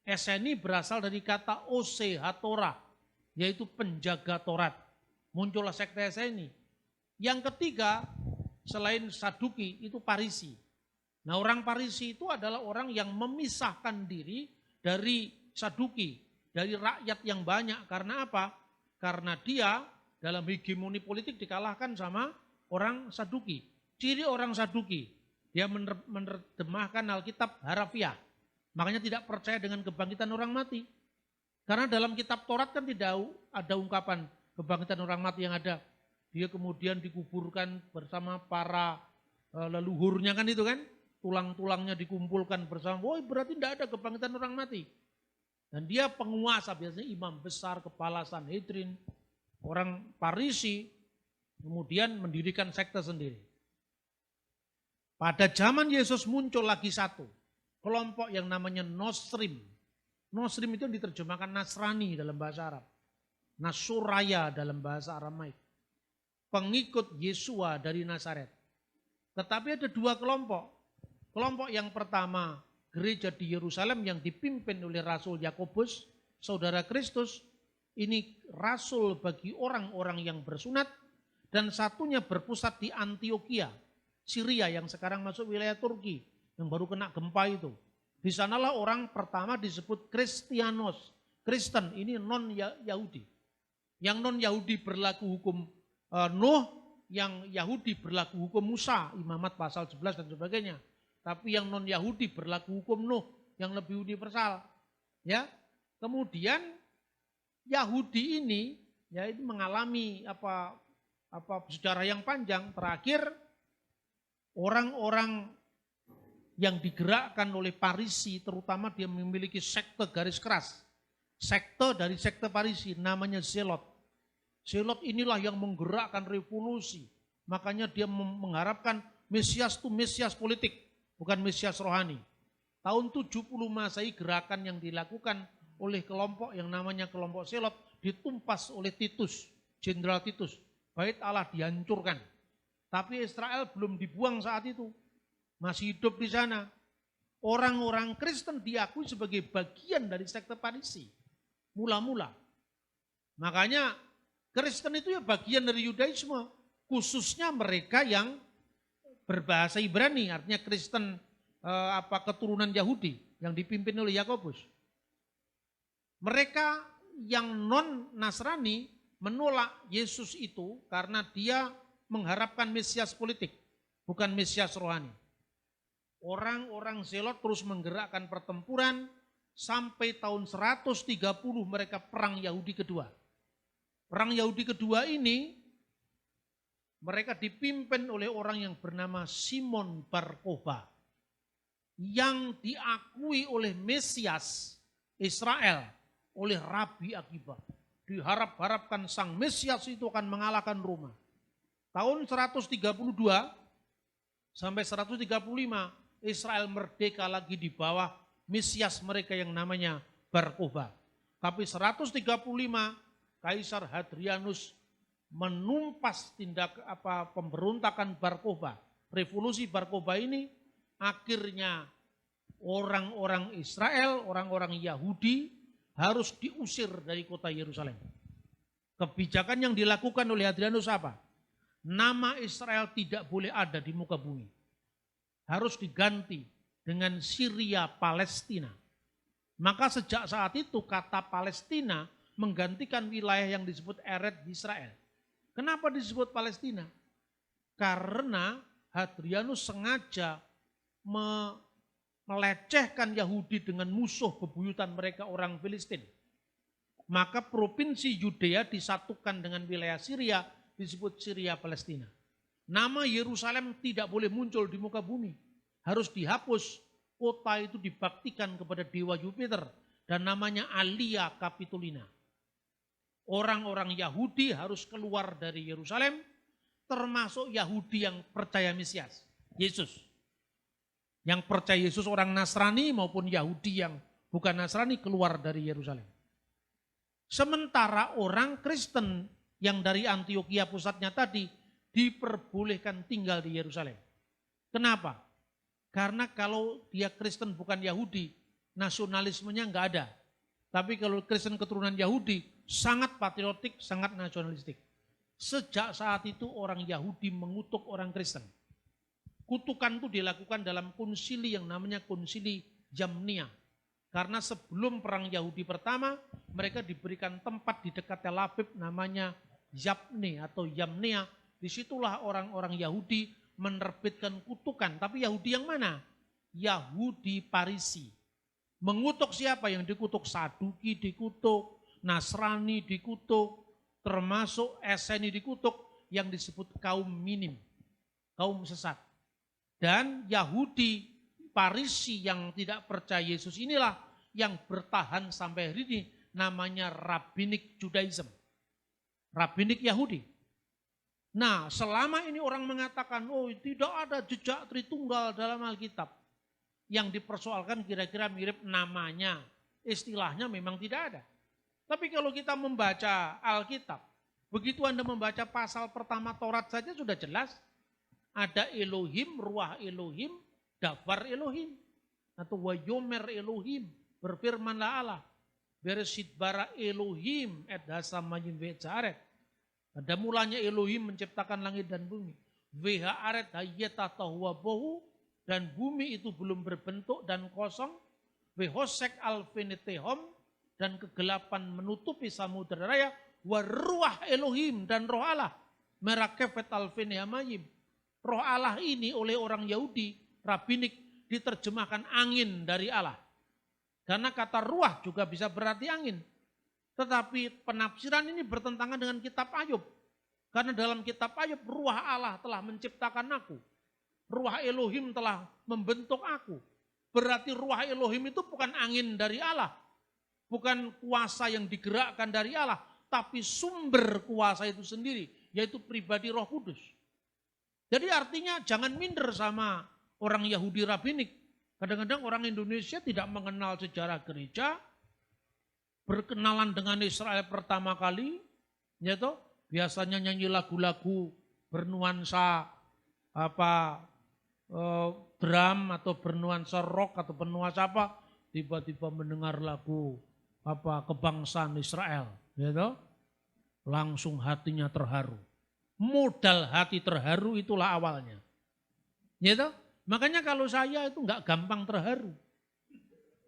Eseni berasal dari kata Ose Hatorah, yaitu penjaga Taurat. Muncullah sekte Eseni. Yang ketiga, selain Saduki itu Parisi. Nah, orang Parisi itu adalah orang yang memisahkan diri dari Saduki, dari rakyat yang banyak. Karena apa? Karena dia dalam hegemoni politik dikalahkan sama orang Saduki. Ciri orang Saduki, dia menerjemahkan Alkitab harafiah. Makanya tidak percaya dengan kebangkitan orang mati. Karena dalam kitab Taurat kan tidak ada ungkapan kebangkitan orang mati, yang ada dia kemudian dikuburkan bersama para leluhurnya, kan itu kan. Tulang-tulangnya dikumpulkan bersama. Wah, berarti tidak ada kebangkitan orang mati. Dan dia penguasa, biasanya imam besar, kepala Sanhedrin, orang Parisi, kemudian mendirikan sekte sendiri. Pada zaman Yesus muncul lagi satu kelompok yang namanya Nosrim. Nosrim itu diterjemahkan Nasrani dalam bahasa Arab. Nasuraya dalam bahasa Aramaik. Pengikut Yesua dari Nazaret. Tetapi ada dua kelompok. Kelompok yang pertama, gereja di Yerusalem yang dipimpin oleh Rasul Yakobus, saudara Kristus. Ini rasul bagi orang-orang yang bersunat. Dan satunya berpusat di Antioquia, Syria yang sekarang masuk wilayah Turki, yang baru kena gempa itu. Di sanalah orang pertama disebut Kristianos. Kristen ini non-Yahudi. Yang non-Yahudi berlaku hukum Nuh, yang Yahudi berlaku hukum Musa, Imamat pasal 11 dan sebagainya. Tapi yang non-Yahudi berlaku hukum Nuh yang lebih universal. Ya. Kemudian Yahudi ini ya ini mengalami sejarah yang panjang. Terakhir orang-orang yang digerakkan oleh Parisi, terutama dia memiliki sekte garis keras. Sekte dari sekte Parisi namanya Zelot. Zelot inilah yang menggerakkan revolusi. Makanya dia mengharapkan Mesias itu Mesias politik, bukan Mesias rohani. Tahun 70 Masehi gerakan yang dilakukan oleh kelompok yang namanya kelompok Zelot ditumpas oleh Titus, Jenderal Titus. Bait Allah dihancurkan. Tapi Israel belum dibuang saat itu. Masih hidup di sana. Orang-orang Kristen diakui sebagai bagian dari sekte Parisi. Mula-mula. Makanya Kristen itu ya bagian dari Yudaisme. Khususnya mereka yang berbahasa Ibrani. Artinya Kristen keturunan Yahudi yang dipimpin oleh Yakobus. Mereka yang non-Nasrani menolak Yesus itu karena dia mengharapkan Mesias politik, bukan Mesias rohani. Orang-orang Zelot terus menggerakkan pertempuran sampai tahun 130 mereka perang Yahudi kedua. Perang Yahudi kedua ini mereka dipimpin oleh orang yang bernama Simon Bar Kokhba yang diakui oleh Mesias Israel oleh Rabi Akiba. Diharap-harapkan sang Mesias itu akan mengalahkan Roma. Tahun 132 sampai 135 Israel merdeka lagi di bawah Mesias mereka yang namanya Bar Kokhba. Tapi 135 Kaisar Hadrianus menumpas pemberontakan Bar Kokhba. Revolusi Bar Kokhba ini akhirnya orang-orang Israel, orang-orang Yahudi harus diusir dari kota Yerusalem. Kebijakan yang dilakukan oleh Hadrianus apa? Nama Israel tidak boleh ada di muka bumi. Harus diganti dengan Syria Palestina. Maka sejak saat itu kata Palestina menggantikan wilayah yang disebut Eretz Israel. Kenapa disebut Palestina? Karena Hadrianus sengaja melecehkan Yahudi dengan musuh bebuyutan mereka orang Filistin. Maka provinsi Yudea disatukan dengan wilayah Syria disebut Syria Palestina. Nama Yerusalem tidak boleh muncul di muka bumi. Harus dihapus. Kota itu dibaktikan kepada dewa Jupiter dan namanya Alia Capitolina. Orang-orang Yahudi harus keluar dari Yerusalem, termasuk Yahudi yang percaya Mesias, Yesus. Yang percaya Yesus orang Nasrani maupun Yahudi yang bukan Nasrani keluar dari Yerusalem. Sementara orang Kristen yang dari Antioquia pusatnya tadi diperbolehkan tinggal di Yerusalem. Kenapa? Karena kalau dia Kristen bukan Yahudi, nasionalismenya enggak ada. Tapi kalau Kristen keturunan Yahudi, sangat patriotik, sangat nasionalistik. Sejak saat itu orang Yahudi mengutuk orang Kristen. Kutukan itu dilakukan dalam konsili yang namanya konsili Yamnia. Karena sebelum perang Yahudi pertama, mereka diberikan tempat di dekat Tel Aviv namanya Yabne atau Yamnia. Disitulah orang-orang Yahudi menerbitkan kutukan. Tapi Yahudi yang mana? Yahudi Parisi. Mengutuk siapa yang dikutuk? Saduki dikutuk, Nasrani dikutuk, termasuk Eseni dikutuk, yang disebut kaum minim, kaum sesat. Dan Yahudi Parisi yang tidak percaya Yesus inilah yang bertahan sampai hari ini, namanya Rabbinic Judaism. Rabbinik Yahudi. Nah, selama ini orang mengatakan, oh tidak ada jejak Tritunggal dalam Alkitab. Yang dipersoalkan kira-kira mirip namanya, istilahnya memang tidak ada. Tapi kalau kita membaca Alkitab, begitu Anda membaca pasal pertama Taurat saja sudah jelas. Ada Elohim, Ruah Elohim, Dabar Elohim. Atau Wayomer Elohim, berfirmanlah Allah. Bereshit bara Elohim, et hasamayim ve'caret. Pada mulanya Elohim menciptakan langit dan bumi. Ve'aret hayyatatahuwa bohu, dan bumi itu belum berbentuk dan kosong. Vehosek alfenetehom, dan kegelapan menutupi samudera raya. Waruah Elohim, dan roh Allah. Merakefet alfenehamayim. Roh Allah ini oleh orang Yahudi, Rabbinik, diterjemahkan angin dari Allah. Karena kata ruah juga bisa berarti angin. Tetapi penafsiran ini bertentangan dengan kitab Ayub. Karena dalam kitab Ayub, ruah Allah telah menciptakan aku. Ruah Elohim telah membentuk aku. Berarti ruah Elohim itu bukan angin dari Allah. Bukan kuasa yang digerakkan dari Allah. Tapi sumber kuasa itu sendiri, yaitu pribadi Roh Kudus. Jadi artinya jangan minder sama orang Yahudi Rabbinik. Kadang-kadang orang Indonesia tidak mengenal sejarah gereja, berkenalan dengan Israel pertama kali, yaitu biasanya nyanyi lagu-lagu bernuansa drum atau bernuansa rock atau bernuansa apa, tiba-tiba mendengar lagu kebangsaan Israel, gitu, langsung hatinya terharu. Modal hati terharu itulah awalnya. Gitu? Makanya kalau saya itu nggak gampang terharu.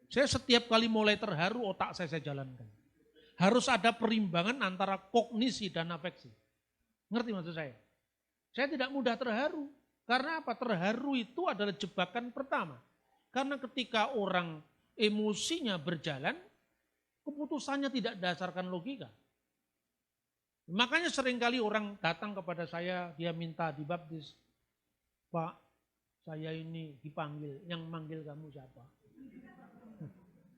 Saya setiap kali mulai terharu otak saya jalankan. Harus ada perimbangan antara kognisi dan afeksi. Ngerti maksud saya? Saya tidak mudah terharu. Karena apa? Terharu itu adalah jebakan pertama. Karena ketika orang emosinya berjalan, keputusannya tidak dasarkan logika. Makanya seringkali orang datang kepada saya, dia minta dibaptis. Pak, saya ini dipanggil, yang manggil kamu siapa?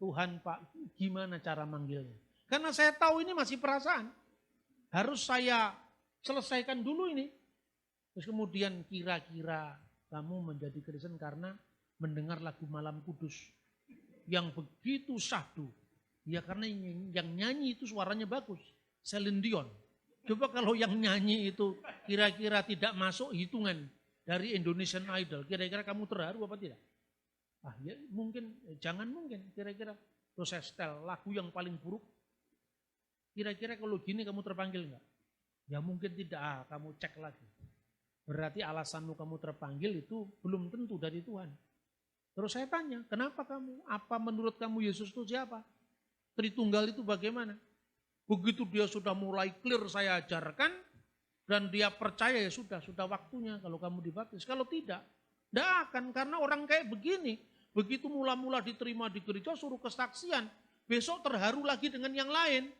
Tuhan Pak, gimana cara manggilnya? Karena saya tahu ini masih perasaan. Harus saya selesaikan dulu ini. Terus kemudian kira-kira kamu menjadi Kristen karena mendengar lagu Malam Kudus. Yang begitu syahdu. Ya karena yang nyanyi itu suaranya bagus. Celine Dion. Coba kalau yang nyanyi itu kira-kira tidak masuk hitungan dari Indonesian Idol, kira-kira kamu terharu apa tidak? Ah ya mungkin, jangan mungkin, kira-kira terus saya setel lagu yang paling buruk. Kira-kira kalau gini kamu terpanggil enggak? Ya mungkin tidak, kamu cek lagi. Berarti alasanmu kamu terpanggil itu belum tentu dari Tuhan. Terus saya tanya, kenapa kamu? Apa menurut kamu Yesus itu siapa? Tritunggal itu bagaimana? Begitu dia sudah mulai clear saya ajarkan, dan dia percaya ya sudah waktunya kalau kamu dibaptis. Kalau tidak akan, karena orang kayak begini, begitu mula-mula diterima di gereja suruh kesaksian, besok terharu lagi dengan yang lain,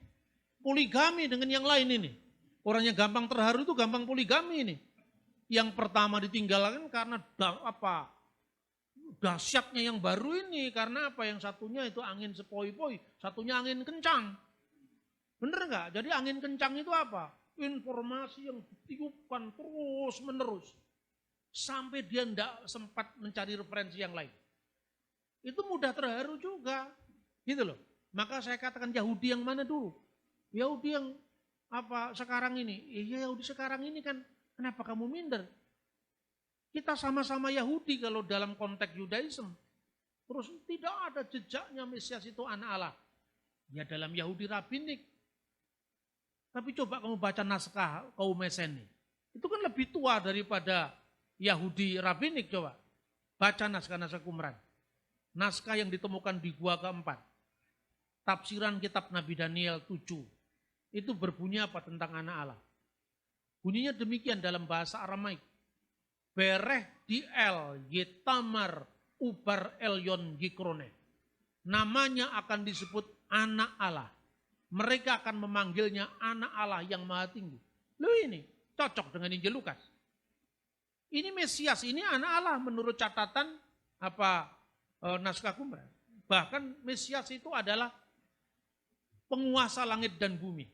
poligami dengan yang lain ini. Orang yang gampang terharu itu gampang poligami ini. Yang pertama ditinggalkan karena dahsyatnya yang baru ini, karena apa? Yang satunya itu angin sepoi-poi, satunya angin kencang. Bener nggak? Jadi angin kencang itu apa? Informasi yang ditiupkan terus menerus. Sampai dia tidak sempat mencari referensi yang lain. Itu mudah terharu juga. Gitu loh. Maka saya katakan Yahudi yang mana dulu? Yahudi yang sekarang ini? Iya Yahudi sekarang ini kan, kenapa kamu minder? Kita sama-sama Yahudi kalau dalam konteks Judaism. Terus tidak ada jejaknya Mesias itu anak Allah. Ya dalam Yahudi Rabbinik. Tapi coba kamu baca naskah kaum Eseni. Itu kan lebih tua daripada Yahudi Rabbinik coba. Baca naskah-naskah Qumran. Naskah yang ditemukan di gua keempat. Tafsiran kitab Nabi Daniel 7. Itu berbunyi apa tentang anak Allah? Bunyinya demikian dalam bahasa Aramaik. Bereh di el yetamar ubar elyon gikrone. Namanya akan disebut anak Allah. Mereka akan memanggilnya anak Allah yang maha tinggi. Loh ini cocok dengan Injil Lukas. Ini Mesias, ini anak Allah menurut catatan naskah Qumran. Bahkan Mesias itu adalah penguasa langit dan bumi.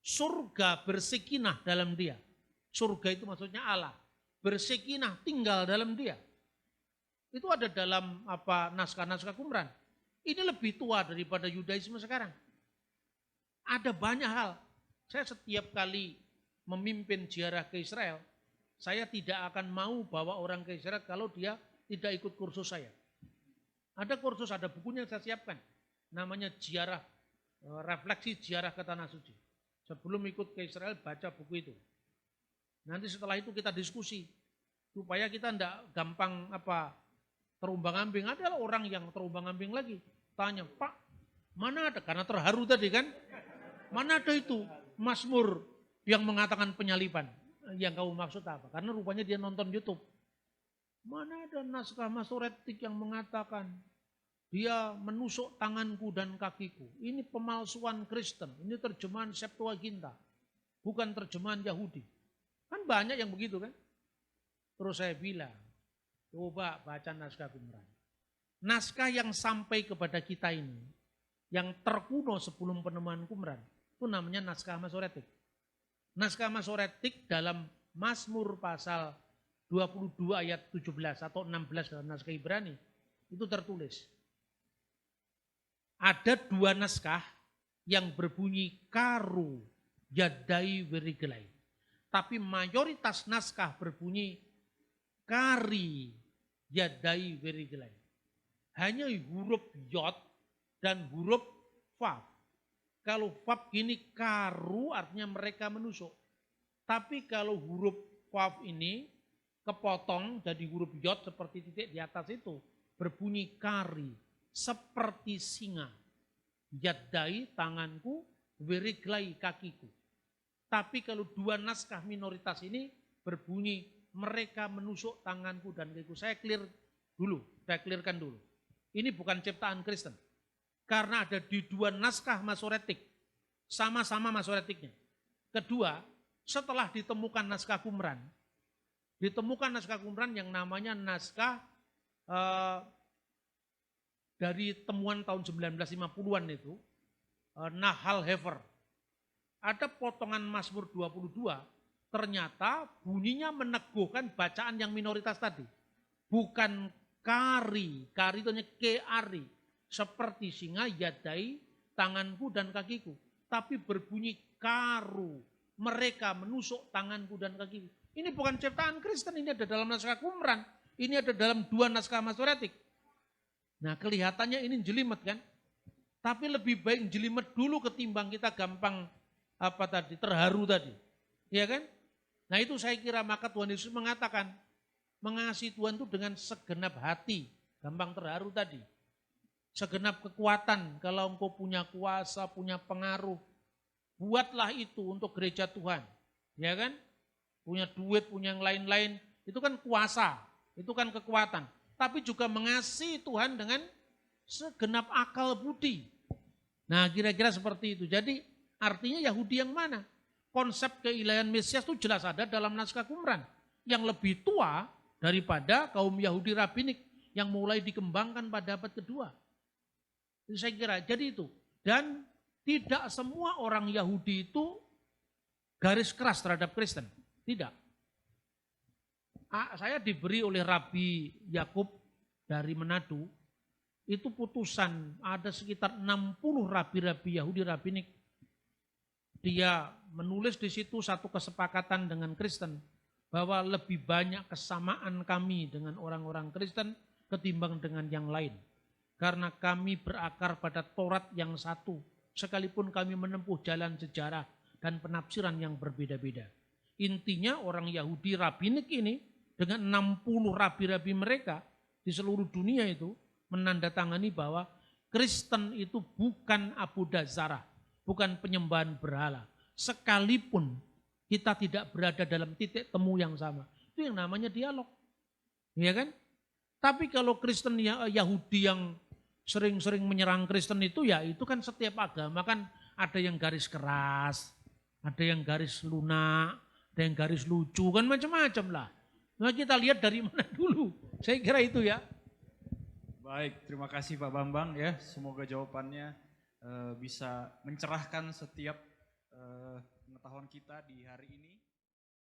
Surga bersekinah dalam dia. Surga itu maksudnya Allah. Bersekinah tinggal dalam dia. Itu ada dalam naskah-naskah Qumran. Ini lebih tua daripada Yudaisme sekarang. Ada banyak hal. Saya setiap kali memimpin ziarah ke Israel, saya tidak akan mau bawa orang ke Israel kalau dia tidak ikut kursus saya. Ada kursus, ada bukunya yang saya siapkan. Namanya ziarah, refleksi ziarah ke Tanah Suci. Sebelum ikut ke Israel, baca buku itu. Nanti setelah itu kita diskusi. Supaya kita tidak gampang terumbang-ambing. Ada orang yang terumbang-ambing lagi. Tanya, Pak, mana ada? Karena terharu tadi kan. Mana ada itu Mazmur yang mengatakan penyaliban? Yang kamu maksud apa? Karena rupanya dia nonton YouTube. Mana ada naskah Masoretik yang mengatakan dia menusuk tanganku dan kakiku. Ini pemalsuan Kristen. Ini terjemahan Septuaginta. Bukan terjemahan Yahudi. Kan banyak yang begitu kan. Terus saya bilang, coba baca naskah Qumran. Naskah yang sampai kepada kita ini, yang terkuno sebelum penemuan Qumran, itu namanya naskah Masoretik. Naskah Masoretik dalam Mazmur pasal 22 ayat 17 atau 16 dalam naskah Ibrani, itu tertulis. Ada dua naskah yang berbunyi karu yadai werigelai. Tapi mayoritas naskah berbunyi kari yadai werigelai. Hanya huruf yod dan huruf vav. Kalau vav gini karu artinya mereka menusuk. Tapi kalau huruf vav ini kepotong jadi huruf yod seperti titik di atas itu. Berbunyi kari. Seperti singa. Yadai tanganku, weriglai kakiku. Tapi kalau dua naskah minoritas ini berbunyi mereka menusuk tanganku dan kakiku. Saya clearkan dulu. Ini bukan ciptaan Kristen. Karena ada di dua naskah Masoretik. Sama-sama Masoretiknya. Kedua, setelah ditemukan naskah Qumran. Ditemukan naskah Qumran yang namanya naskah dari temuan tahun 1950-an itu. Nahal Hefer. Ada potongan Mazmur 22. Ternyata bunyinya meneguhkan bacaan yang minoritas tadi. Bukan kari itu hanya keari. Seperti singa, yadai, tanganku dan kakiku. Tapi berbunyi karu. Mereka menusuk tanganku dan kakiku. Ini bukan ciptaan Kristen, ini ada dalam naskah Qumran. Ini ada dalam dua naskah Masoretik. Nah kelihatannya ini jelimet kan. Tapi lebih baik jelimet dulu ketimbang kita gampang terharu tadi. Ya kan? Nah itu saya kira maka Tuhan Yesus mengatakan, mengasihi Tuhan itu dengan segenap hati. Gampang terharu tadi. Segenap kekuatan, kalau engkau punya kuasa, punya pengaruh, buatlah itu untuk gereja Tuhan. Ya kan? Punya duit, punya yang lain-lain, itu kan kuasa, itu kan kekuatan. Tapi juga mengasihi Tuhan dengan segenap akal budi. Nah kira-kira seperti itu. Jadi artinya Yahudi yang mana? Konsep keilahian Mesias itu jelas ada dalam naskah Qumran. Yang lebih tua daripada kaum Yahudi Rabbinik yang mulai dikembangkan pada abad kedua. Itu saya kira, jadi itu. Dan tidak semua orang Yahudi itu garis keras terhadap Kristen. Tidak. Saya diberi oleh Rabi Yakub dari Manado, itu putusan ada sekitar 60 rabi-rabi Yahudi Rabbinik. Dia menulis di situ satu kesepakatan dengan Kristen bahwa lebih banyak kesamaan kami dengan orang-orang Kristen ketimbang dengan yang lain. Karena kami berakar pada Taurat yang satu, sekalipun kami menempuh jalan sejarah dan penafsiran yang berbeda-beda. Intinya orang Yahudi Rabinik ini dengan 60 rabi-rabi mereka di seluruh dunia itu menandatangani bahwa Kristen itu bukan Abudah Zarah, bukan penyembahan berhala. Sekalipun kita tidak berada dalam titik temu yang sama. Itu yang namanya dialog. Ya kan? Tapi kalau Kristen Yahudi yang sering-sering menyerang Kristen itu ya itu kan setiap agama kan ada yang garis keras, ada yang garis lunak, ada yang garis lucu, kan macam-macam lah. Nah kita lihat dari mana dulu. Saya kira itu ya. Baik, terima kasih Pak Bambang ya. Semoga jawabannya bisa mencerahkan setiap pengetahuan kita di hari ini.